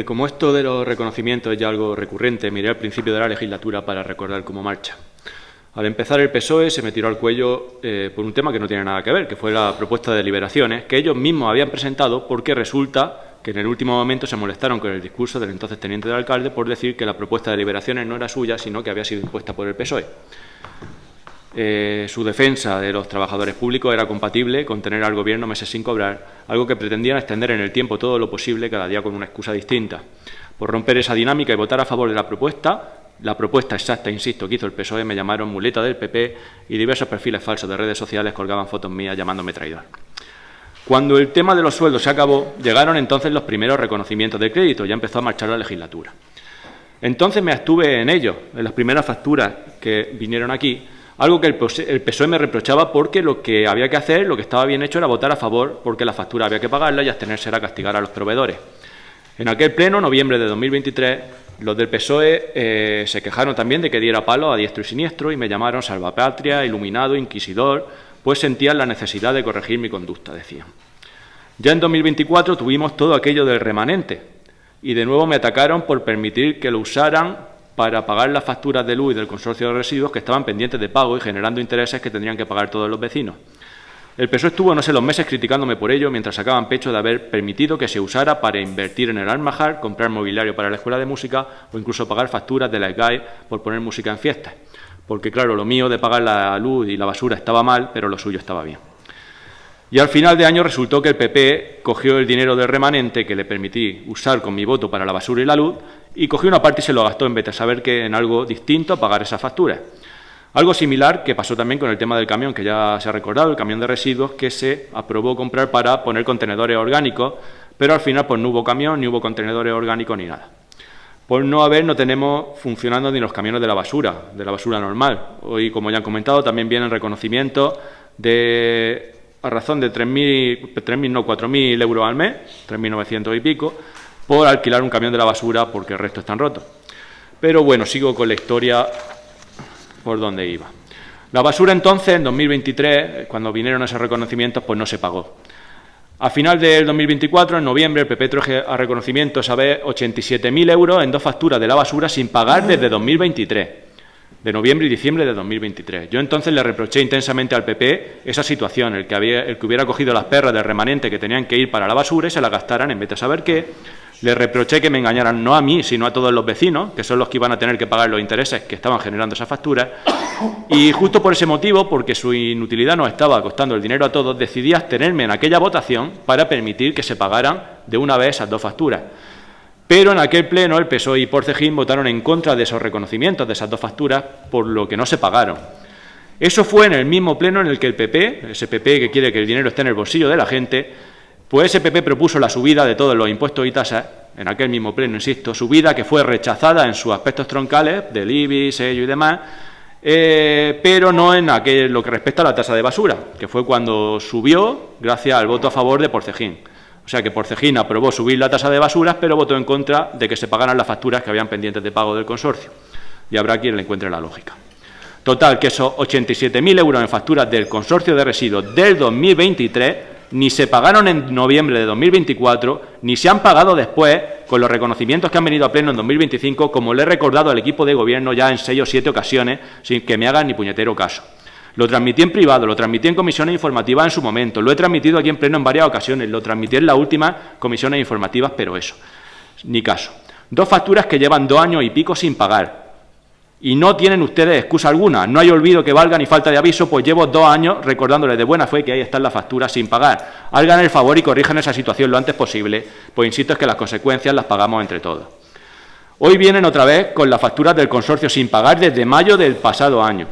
Como esto de los reconocimientos es ya algo recurrente, miré al principio de la legislatura para recordar cómo marcha. Al empezar el PSOE se me tiró al cuello por un tema que no tiene nada que ver, que fue la propuesta de deliberaciones que ellos mismos habían presentado, porque resulta que en el último momento se molestaron con el discurso del entonces teniente de alcalde por decir que la propuesta de deliberaciones no era suya, sino que había sido impuesta por el PSOE. Su defensa de los trabajadores públicos era compatible con tener al Gobierno meses sin cobrar, algo que pretendían extender en el tiempo todo lo posible, cada día con una excusa distinta. Por romper esa dinámica y votar a favor de la propuesta exacta, insisto, que hizo el PSOE, me llamaron muleta del PP y diversos perfiles falsos de redes sociales colgaban fotos mías llamándome traidor. Cuando el tema de los sueldos se acabó, llegaron entonces los primeros reconocimientos de crédito, ya empezó a marchar la legislatura. Entonces me abstuve en ello, en las primeras facturas que vinieron aquí, algo que el PSOE me reprochaba porque lo que había que hacer, lo que estaba bien hecho era votar a favor porque la factura había que pagarla y abstenerse era castigar a los proveedores. En aquel pleno, noviembre de 2023, los del PSOE se quejaron también de que diera palo a diestro y siniestro y me llamaron salvapatria, iluminado, inquisidor, pues sentían la necesidad de corregir mi conducta, decían. Ya en 2024 tuvimos todo aquello del remanente y de nuevo me atacaron por permitir que lo usaran para pagar las facturas de luz y del consorcio de residuos que estaban pendientes de pago y generando intereses que tendrían que pagar todos los vecinos. El PSOE estuvo, no sé, los meses criticándome por ello, mientras sacaban pecho de haber permitido que se usara para invertir en el Almajar, comprar mobiliario para la escuela de música o incluso pagar facturas de la SGAE por poner música en fiestas. Porque, claro, lo mío de pagar la luz y la basura estaba mal, pero lo suyo estaba bien. Y al final de año resultó que el PP cogió el dinero del remanente que le permití usar con mi voto para la basura y la luz y cogió una parte y se lo gastó en vez de saber que en algo distinto a pagar esas facturas. Algo similar que pasó también con el tema del camión, que ya se ha recordado, el camión de residuos que se aprobó comprar para poner contenedores orgánicos, pero al final pues no hubo camión, ni hubo contenedores orgánicos, ni nada. Por no tenemos funcionando ni los camiones de la basura normal. Hoy, como ya han comentado, también vienen reconocimientos a razón de 4.000 euros al mes, 3.900 y pico, por alquilar un camión de la basura porque el resto están rotos. Pero bueno, sigo con la historia por donde iba. La basura entonces, en 2023, cuando vinieron esos reconocimientos, pues no se pagó. A final del 2024, en noviembre, el PP trajo a reconocimiento esa vez 87.000 euros en dos facturas de la basura sin pagar desde 2023, de noviembre y diciembre de 2023. Yo entonces le reproché intensamente al PP esa situación, el que hubiera cogido las perras del remanente que tenían que ir para la basura y se las gastaran en vez de saber qué. Le reproché que me engañaran no a mí, sino a todos los vecinos, que son los que iban a tener que pagar los intereses que estaban generando esas facturas. Y justo por ese motivo, porque su inutilidad nos estaba costando el dinero a todos, decidí abstenerme en aquella votación para permitir que se pagaran de una vez esas dos facturas. Pero en aquel pleno el PSOE y Porcejín votaron en contra de esos reconocimientos de esas dos facturas, por lo que no se pagaron. Eso fue en el mismo pleno en el que el PP, ese PP que quiere que el dinero esté en el bolsillo de la gente, pues ese PP propuso la subida de todos los impuestos y tasas, en aquel mismo pleno, insisto, subida que fue rechazada en sus aspectos troncales, del IBI, sello y demás, pero no en lo que respecta a la tasa de basura, que fue cuando subió gracias al voto a favor de Porcejín. O sea que Porcejín aprobó subir la tasa de basuras, pero votó en contra de que se pagaran las facturas que habían pendientes de pago del consorcio. Y habrá quien le encuentre la lógica. Total, que esos 87.000 euros en facturas del consorcio de residuos del 2023 ni se pagaron en noviembre de 2024, ni se han pagado después con los reconocimientos que han venido a pleno en 2025, como le he recordado al equipo de gobierno ya en 6 o 7 ocasiones, sin que me hagan ni puñetero caso. Lo transmití en privado, lo transmití en comisiones informativas en su momento, lo he transmitido aquí en pleno en varias ocasiones, lo transmití en las últimas comisiones informativas, pero eso, ni caso. Dos facturas que llevan 2 años y pico sin pagar. Y no tienen ustedes excusa alguna, no hay olvido que valga ni falta de aviso, pues llevo 2 años recordándoles de buena fe que ahí están las facturas sin pagar. Hagan el favor y corrijan esa situación lo antes posible, pues insisto es que las consecuencias las pagamos entre todos. Hoy vienen otra vez con las facturas del consorcio sin pagar desde mayo del pasado año,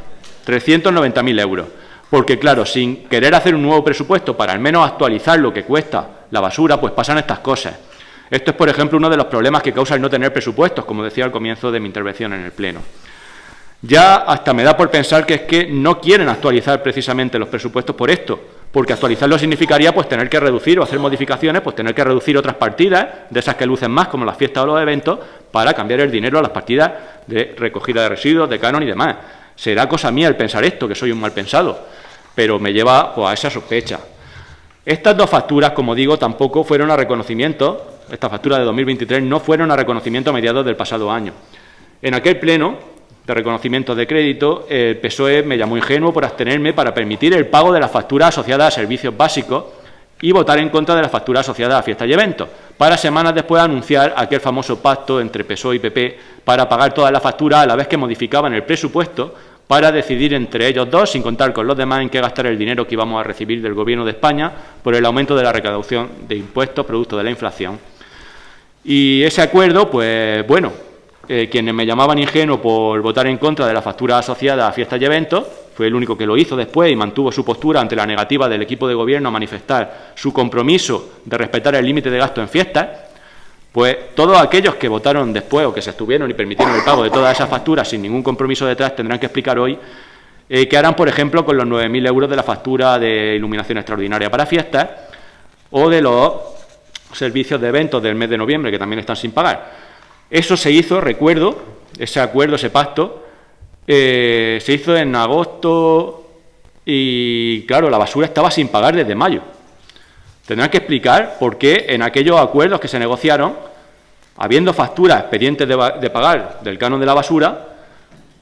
390.000 euros, porque claro, sin querer hacer un nuevo presupuesto para al menos actualizar lo que cuesta la basura, pues pasan estas cosas. Esto es, por ejemplo, uno de los problemas que causa el no tener presupuestos, como decía al comienzo de mi intervención en el Pleno. Ya hasta me da por pensar que es que no quieren actualizar precisamente los presupuestos por esto, porque actualizarlo significaría pues tener que reducir o hacer modificaciones, pues tener que reducir otras partidas, de esas que lucen más, como las fiestas o los eventos, para cambiar el dinero a las partidas de recogida de residuos, de canon y demás. Será cosa mía el pensar esto, que soy un mal pensado, pero me lleva pues, a esa sospecha. Estas dos facturas, como digo, tampoco fueron a reconocimiento esta factura de 2023, no fueron a reconocimiento a mediados del pasado año. En aquel pleno de reconocimiento de crédito, el PSOE me llamó ingenuo por abstenerme para permitir el pago de las facturas asociadas a servicios básicos y votar en contra de las facturas asociadas a fiestas y eventos, para semanas después anunciar aquel famoso pacto entre PSOE y PP para pagar todas las facturas a la vez que modificaban el presupuesto para decidir entre ellos dos, sin contar con los demás, en qué gastar el dinero que íbamos a recibir del Gobierno de España por el aumento de la recaudación de impuestos producto de la inflación. Y ese acuerdo, pues bueno, quienes me llamaban ingenuo por votar en contra de la factura asociada a fiestas y eventos, fue el único que lo hizo después y mantuvo su postura ante la negativa del equipo de Gobierno a manifestar su compromiso de respetar el límite de gasto en fiestas. Pues todos aquellos que votaron después o que se abstuvieron y permitieron el pago de todas esas facturas sin ningún compromiso detrás tendrán que explicar hoy qué harán, por ejemplo, con los 9.000 euros de la factura de iluminación extraordinaria para fiestas o de los servicios de eventos del mes de noviembre, que también están sin pagar. Eso se hizo, recuerdo, ese acuerdo, ese pacto, se hizo en agosto y, claro, la basura estaba sin pagar desde mayo. Tendrán que explicar por qué en aquellos acuerdos que se negociaron, habiendo facturas pendientes de pagar del canon de la basura,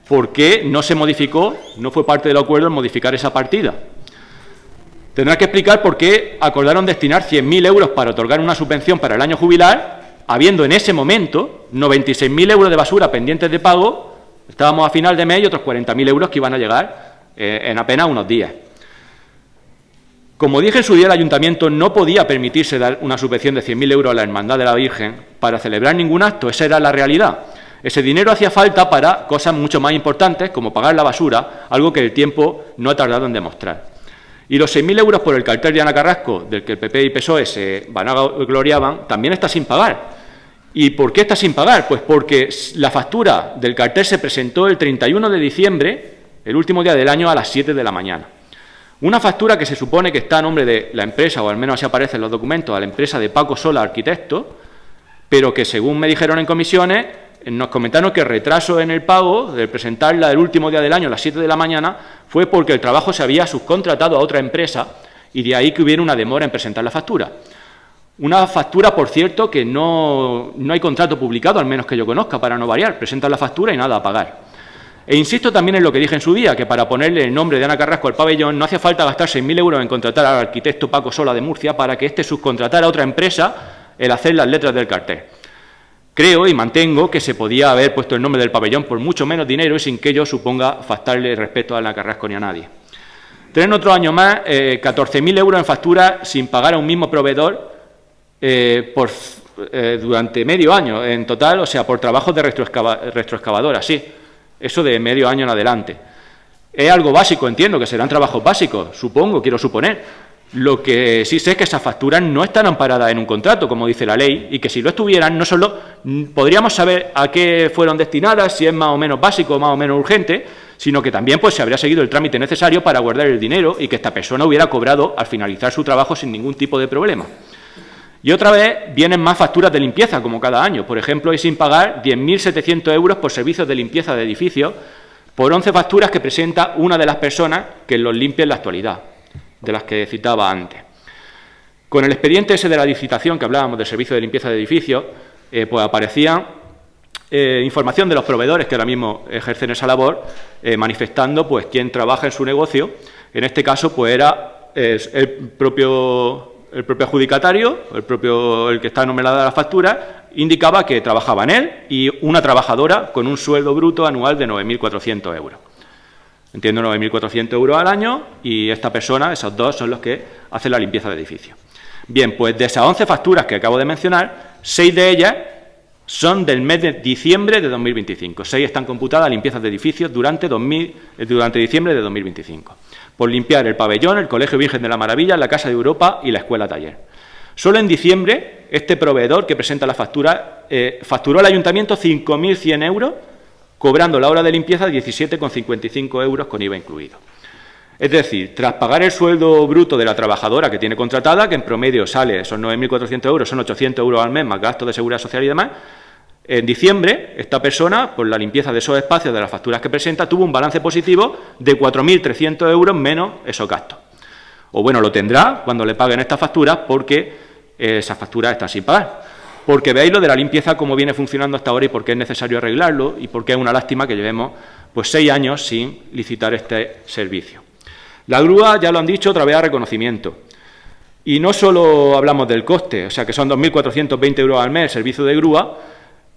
por qué no se modificó, no fue parte del acuerdo el modificar esa partida. Tendrán que explicar por qué acordaron destinar 100.000 euros para otorgar una subvención para el año jubilar, habiendo en ese momento 96.000 euros de basura pendientes de pago, estábamos a final de mes y otros 40.000 euros que iban a llegar en apenas unos días. Como dije en su día, el Ayuntamiento no podía permitirse dar una subvención de 100.000 euros a la Hermandad de la Virgen para celebrar ningún acto, esa era la realidad. Ese dinero hacía falta para cosas mucho más importantes, como pagar la basura, algo que el tiempo no ha tardado en demostrar. Y los 6.000 euros por el cartel de Ana Carrasco, del que el PP y PSOE se vanagloriaban, también está sin pagar. ¿Y por qué está sin pagar? Pues porque la factura del cartel se presentó el 31 de diciembre, el último día del año, a las 7 de la mañana. Una factura que se supone que está a nombre de la empresa, o al menos así aparece en los documentos, a la empresa de Paco Sola Arquitecto, pero que, según me dijeron en comisiones, nos comentaron que el retraso en el pago, de presentarla el último día del año a las 7 de la mañana, fue porque el trabajo se había subcontratado a otra empresa y de ahí que hubiera una demora en presentar la factura. Una factura, por cierto, que no hay contrato publicado, al menos que yo conozca, para no variar. Presentan la factura y nada a pagar. E insisto también en lo que dije en su día, que para ponerle el nombre de Ana Carrasco al pabellón no hacía falta gastar 6.000 euros en contratar al arquitecto Paco Sola de Murcia para que éste subcontratara a otra empresa el hacer las letras del cartel. Creo y mantengo que se podía haber puesto el nombre del pabellón por mucho menos dinero y sin que ello suponga faltarle respeto a Ana Carrasco ni a nadie. Tienen otro año más 14.000 euros en factura sin pagar a un mismo proveedor durante medio año en total, o sea, por trabajos de retroexcavadora, sí. Eso de medio año en adelante. Es algo básico, entiendo, que serán trabajos básicos, supongo, quiero suponer. Lo que sí sé es que esas facturas no están amparadas en un contrato, como dice la ley, y que si lo estuvieran, no solo podríamos saber a qué fueron destinadas, si es más o menos básico o más o menos urgente, sino que también pues, se habría seguido el trámite necesario para guardar el dinero y que esta persona hubiera cobrado al finalizar su trabajo sin ningún tipo de problema. Y otra vez vienen más facturas de limpieza, como cada año. Por ejemplo, hay sin pagar 10.700 euros por servicios de limpieza de edificios, por 11 facturas que presenta una de las personas que los limpia en la actualidad, de las que citaba antes. Con el expediente ese de la licitación que hablábamos del servicio de limpieza de edificios, pues aparecía información de los proveedores que ahora mismo ejercen esa labor, manifestando pues quién trabaja en su negocio. En este caso, pues era el propio adjudicatario, el que está enumerada la factura, indicaba que trabajaba en él y una trabajadora con un sueldo bruto anual de 9.400 euros. Entiendo, 9.400 euros al año y esta persona, esos dos, son los que hacen la limpieza de edificio. Bien, pues de esas 11 facturas que acabo de mencionar, 6 de ellas son del mes de diciembre de 2025. 6 están computadas a limpiezas de edificios durante diciembre de 2025. Por limpiar el pabellón, el Colegio Virgen de la Maravilla, la Casa de Europa y la Escuela Taller. Solo en diciembre, este proveedor que presenta la factura facturó al Ayuntamiento 5.100 euros, cobrando la hora de limpieza 17,55 euros con IVA incluido. Es decir, tras pagar el sueldo bruto de la trabajadora que tiene contratada, que en promedio sale, son 9.400 euros, son 800 euros al mes más gastos de seguridad social y demás, en diciembre, esta persona, por la limpieza de esos espacios de las facturas que presenta, tuvo un balance positivo de 4.300 euros menos esos gastos. O bueno, lo tendrá cuando le paguen estas facturas porque esas facturas están sin pagar. porque veáis lo de la limpieza, cómo viene funcionando hasta ahora y por qué es necesario arreglarlo y por qué es una lástima que llevemos pues 6 años sin licitar este servicio. La grúa, ya lo han dicho, otra vez a reconocimiento. Y no solo hablamos del coste, o sea que son 2.420 euros al mes el servicio de grúa.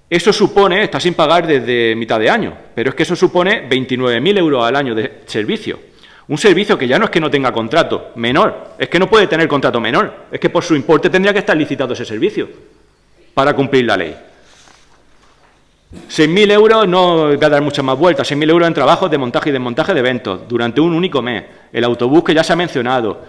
Eso supone, está sin pagar desde mitad de año, pero es que eso supone 29.000 euros al año de servicio. Un servicio que ya no es que no tenga contrato menor, es que no puede tener contrato menor, es que por su importe tendría que estar licitado ese servicio para cumplir la ley. 6.000 euros, no voy a dar muchas más vueltas, 6.000 euros en trabajos de montaje y desmontaje de eventos durante un único mes. El autobús que ya se ha mencionado,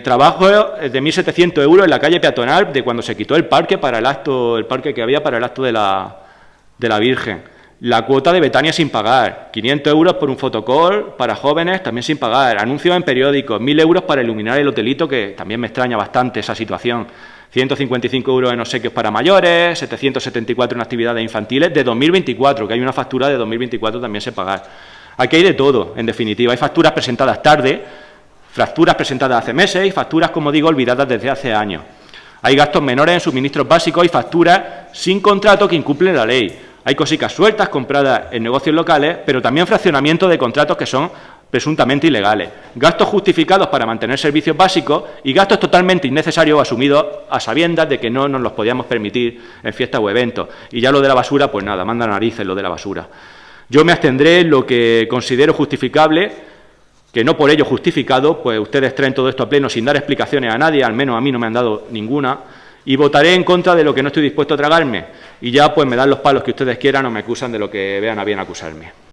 trabajo de 1.700 euros en la calle peatonal de cuando se quitó el parque para el parque que había para el acto de la Virgen. La cuota de Betania sin pagar, 500 euros por un fotocall para jóvenes también sin pagar, anuncios en periódicos, 1.000 euros para iluminar el hotelito, que también me extraña bastante esa situación, 155 euros en obsequios para mayores, 774 en actividades infantiles de 2024, que hay una factura de 2024 también sin pagar. Aquí hay de todo, en definitiva, hay facturas presentadas tarde, facturas presentadas hace meses y facturas, como digo, olvidadas desde hace años. Hay gastos menores en suministros básicos y facturas sin contrato que incumplen la ley. Hay cositas sueltas compradas en negocios locales, pero también fraccionamiento de contratos que son presuntamente ilegales. Gastos justificados para mantener servicios básicos y gastos totalmente innecesarios asumidos a sabiendas de que no nos los podíamos permitir en fiestas o eventos. Y ya lo de la basura, pues nada, manda narices lo de la basura. Yo me abstendré en lo que considero justificable, que no por ello justificado, pues ustedes traen todo esto a pleno sin dar explicaciones a nadie, al menos a mí no me han dado ninguna, y votaré en contra de lo que no estoy dispuesto a tragarme. Y ya pues me dan los palos que ustedes quieran o me acusan de lo que vean a bien acusarme.